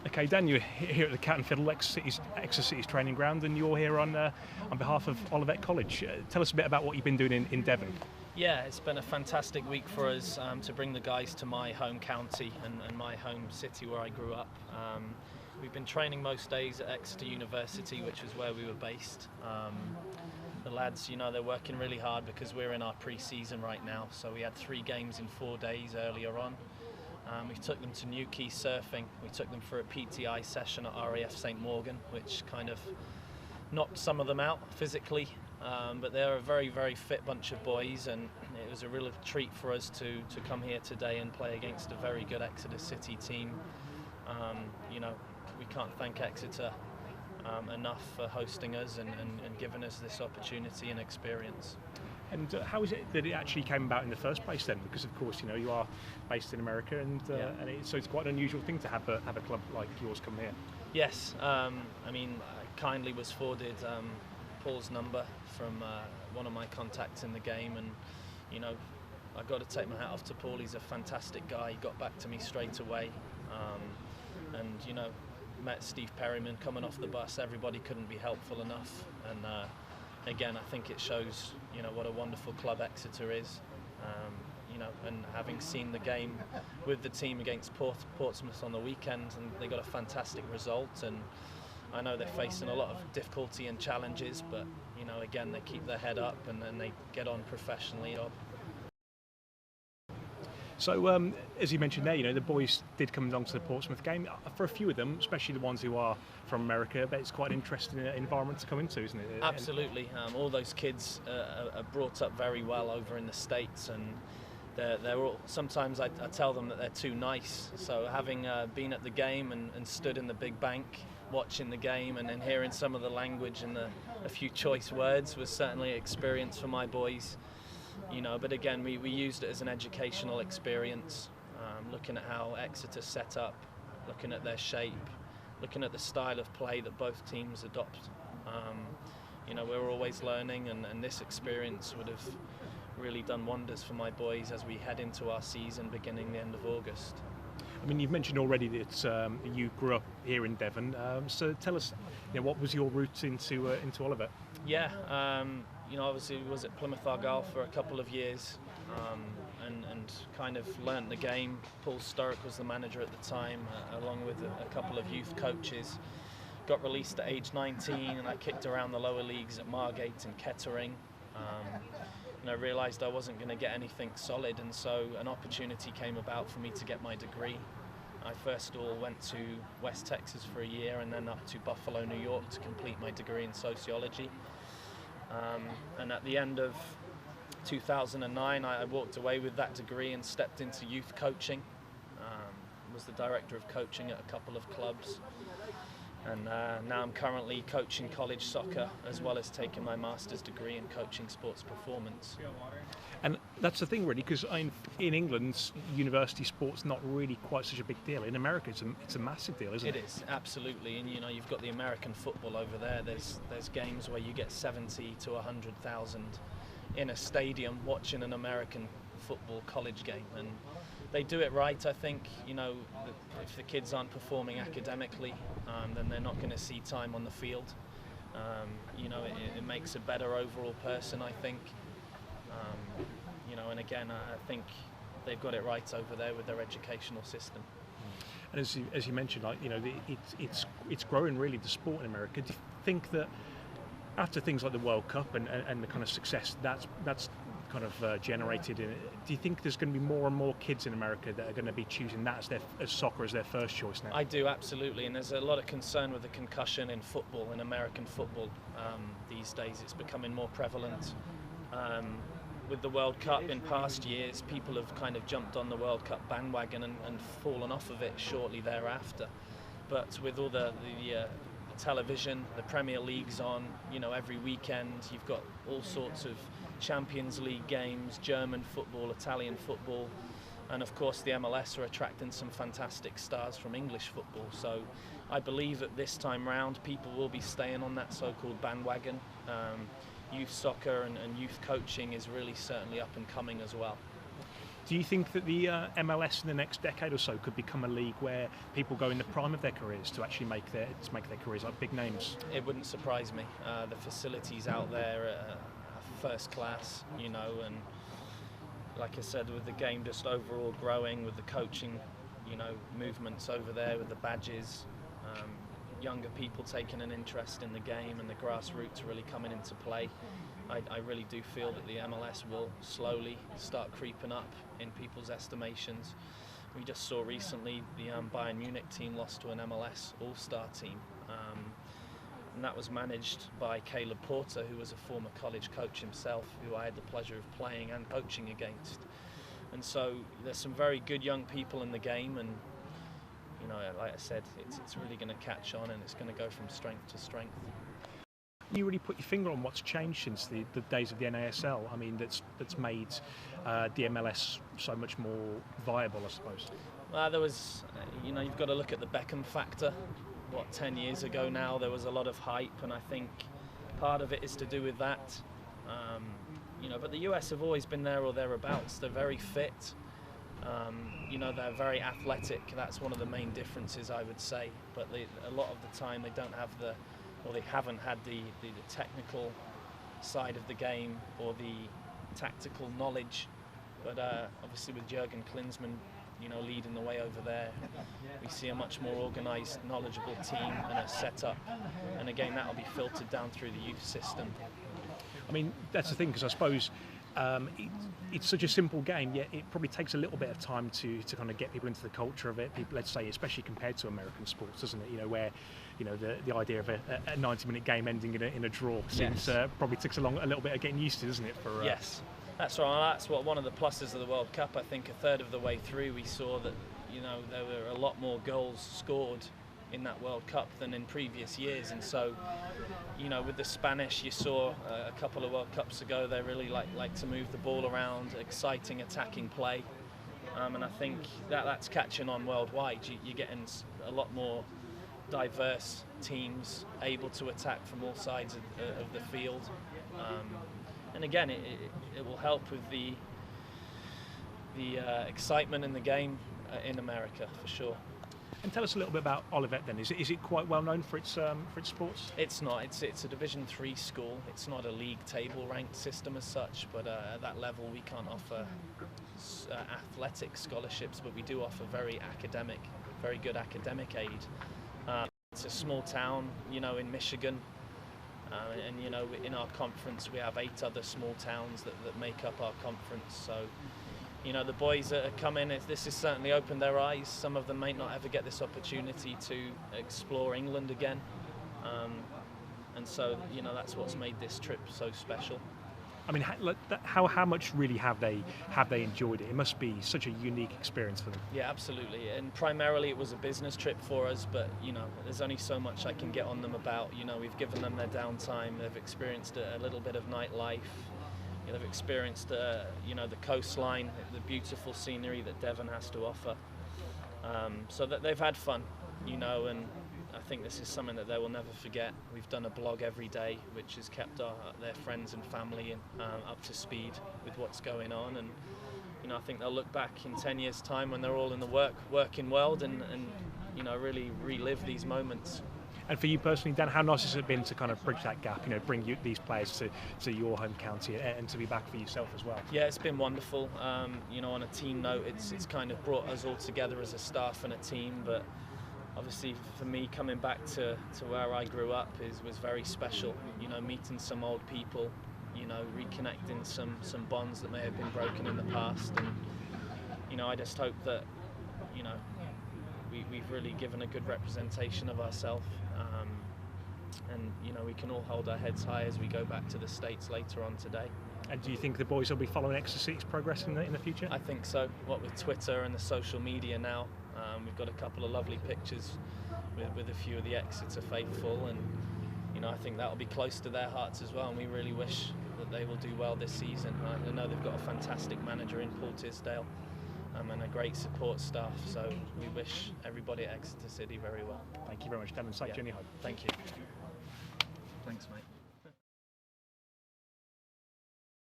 Okay, Dan, you're here at the Cat and Fiddle, Exeter City's training ground, and you're here on behalf of Olivet College. Tell us a bit about what you've been doing in Devon. Yeah, it's been a fantastic week for us to bring the guys to my home county and my home city where I grew up. We've been training most days at Exeter University, which is where we were based. The lads, they're working really hard because we're in our pre-season right now. So we had 3 games in 4 days earlier on. We took them to Newquay surfing. We took them for a PTI session at RAF St Morgan, which kind of knocked some of them out physically. But they're a very, very fit bunch of boys, and it was a real treat for us to come here today and play against a very good Exeter City team. We can't thank Exeter enough for hosting us and giving us this opportunity and experience. And how is it that it actually came about in the first place then? Because of course, you are based in America, so it's quite an unusual thing to have a club like yours come here. Yes, I kindly was forwarded Paul's number from one of my contacts in the game, and I got to take my hat off to Paul. He's a fantastic guy. He got back to me straight away, met Steve Perryman coming off the bus. Everybody couldn't be helpful enough, and again, I think it shows what a wonderful club Exeter is. And having seen the game with the team against Portsmouth on the weekend, and they got a fantastic result, and I know they're facing a lot of difficulty and challenges, but again, they keep their head up and then they get on professionally. So, as you mentioned there, the boys did come along to the Portsmouth game. For a few of them, especially the ones who are from America, but it's quite an interesting environment to come into, isn't it? Absolutely. All those kids are brought up very well over in the States, and they're all, sometimes I tell them that they're too nice. So having been at the game and stood in the big bank watching the game and then hearing some of the language and a few choice words was certainly an experience for my boys. But again, we used it as an educational experience, looking at how Exeter's set up, looking at their shape, looking at the style of play that both teams adopt. We're always learning, and this experience would have really done wonders for my boys as we head into our season beginning the end of August. You've mentioned already that you grew up here in Devon, so tell us, what was your route into Olivet? Yeah, obviously was at Plymouth Argyle for a couple of years, and kind of learnt the game. Paul Sturrock was the manager at the time, along with a couple of youth coaches. Got released at age 19, and I kicked around the lower leagues at Margate and Kettering. I realised I wasn't going to get anything solid, and so an opportunity came about for me to get my degree. I first of all went to West Texas for a year, and then up to Buffalo, New York to complete my degree in sociology. And at the end of 2009, I walked away with that degree and stepped into youth coaching. Was the director of coaching at a couple of clubs. And now I'm currently coaching college soccer, as well as taking my master's degree in coaching sports performance. And that's the thing, really, because in England, university sport's not really quite such a big deal. In America, it's a massive deal, isn't it? It is, absolutely. And you've got the American football over there. There's games where you get 70 to 100,000 in a stadium watching an American football college game, and they do it right. I think if the kids aren't performing academically, then they're not going to see time on the field. It makes a better overall person, I think. And again, I think they've got it right over there with their educational system. And as you mentioned, it's growing really, the sport in America. Do you think that after things like the World Cup and the kind of success that's kind of generated in it, do you think there's going to be more and more kids in America that are going to be choosing that as soccer as their first choice now? I do, absolutely, and there's a lot of concern with the concussion in football, in American football these days. It's becoming more prevalent. With the World Cup in past years, people have kind of jumped on the World Cup bandwagon and fallen off of it shortly thereafter. But with all the television, the Premier League's on, every weekend, you've got all sorts of Champions League games, German football, Italian football, and of course the MLS are attracting some fantastic stars from English football. So I believe that this time round people will be staying on that so-called bandwagon. Youth soccer and youth coaching is really certainly up and coming as well. Do you think that the MLS in the next decade or so could become a league where people go in the prime of their careers to actually make their careers like big names? It wouldn't surprise me. The facilities out there are first class, you know, and like I said, with the game just overall growing, with the coaching, you know, movements over there, with the badges, younger people taking an interest in the game and the grassroots really coming into play. I really do feel that the MLS will slowly start creeping up in people's estimations. We just saw recently the Bayern Munich team lost to an MLS All-Star team, and that was managed by Caleb Porter, who was a former college coach himself, who I had the pleasure of playing and coaching against. And so there's some very good young people in the game, and you know, like I said, it's really going to catch on, and it's going to go from strength to strength. You really put your finger on what's changed since the days of the NASL. I mean, that's made the MLS so much more viable, I suppose. There was, you know, you've got to look at the Beckham factor. 10 years ago now, there was a lot of hype, and I think part of it is to do with that. You know, but the US have always been there or thereabouts. They're very fit. You know, they're very athletic. That's one of the main differences, I would say. But a lot of the time, they don't have they haven't had the technical side of the game or the tactical knowledge. But obviously with Jurgen Klinsmann, you know, leading the way over there, we see a much more organised, knowledgeable team and a setup. And again, that'll be filtered down through the youth system. I mean, that's the thing, because I suppose it's such a simple game, yet it probably takes a little bit of time to kind of get people into the culture of it. People, let's say, especially compared to American sports, doesn't it? You know, where, you know, the idea of a 90-minute game ending in a draw seems probably takes a little bit of getting used to, doesn't it? Yes, that's right. That's one of the pluses of the World Cup. I think a third of the way through, we saw that, you know, there were a lot more goals scored in that World Cup than in previous years, and so, you know, with the Spanish, you saw a couple of World Cups ago, they really like to move the ball around, exciting attacking play, and I think that's catching on worldwide. You're getting a lot more diverse teams able to attack from all sides of the field, and again, it will help with the excitement in the game in America for sure. And tell us a little bit about Olivet then. Is it quite well known for its sports? It's not. It's a Division 3 school. It's not a league table ranked system as such, but at that level we can't offer athletic scholarships, but we do offer very good academic aid. It's a small town, you know, in Michigan, and you know, in our conference we have 8 other small towns that make up our conference. So, you know, the boys that have come in, this has certainly opened their eyes. Some of them may not ever get this opportunity to explore England again. And so, you know, that's what's made this trip so special. I mean, how much really have they enjoyed it? It must be such a unique experience for them. Yeah, absolutely. And primarily it was a business trip for us, but, you know, there's only so much I can get on them about. You know, we've given them their downtime. They've experienced a little bit of nightlife. They've experienced, you know, the coastline, the beautiful scenery that Devon has to offer. So that they've had fun, you know, and I think this is something that they will never forget. We've done a blog every day, which has kept their friends and family up to speed with what's going on. And, you know, I think they'll look back in 10 years' time when they're all in the working world and you know, really relive these moments. And for you personally, Dan, how nice has it been to kind of bridge that gap, you know, bring these players to your home county and to be back for yourself as well? Yeah, it's been wonderful. You know, on a team note, it's kind of brought us all together as a staff and a team, but obviously for me, coming back to where I grew up was very special. You know, meeting some old people, you know, reconnecting some bonds that may have been broken in the past, and, you know, I just hope that, you know, we've really given a good representation of ourselves, and, you know, we can all hold our heads high as we go back to the States later on today. And do you think the boys will be following Exeter City's progress in the future? I think so. What with Twitter and the social media now, we've got a couple of lovely pictures with a few of the Exeter faithful, and, you know, I think that'll be close to their hearts as well, and we really wish that they will do well this season. I know they've got a fantastic manager in Paul Tisdale, and a great support staff, so we wish everybody at Exeter City very well. Thank you very much, Devon. Safe journey home. Thank you. Thanks, mate.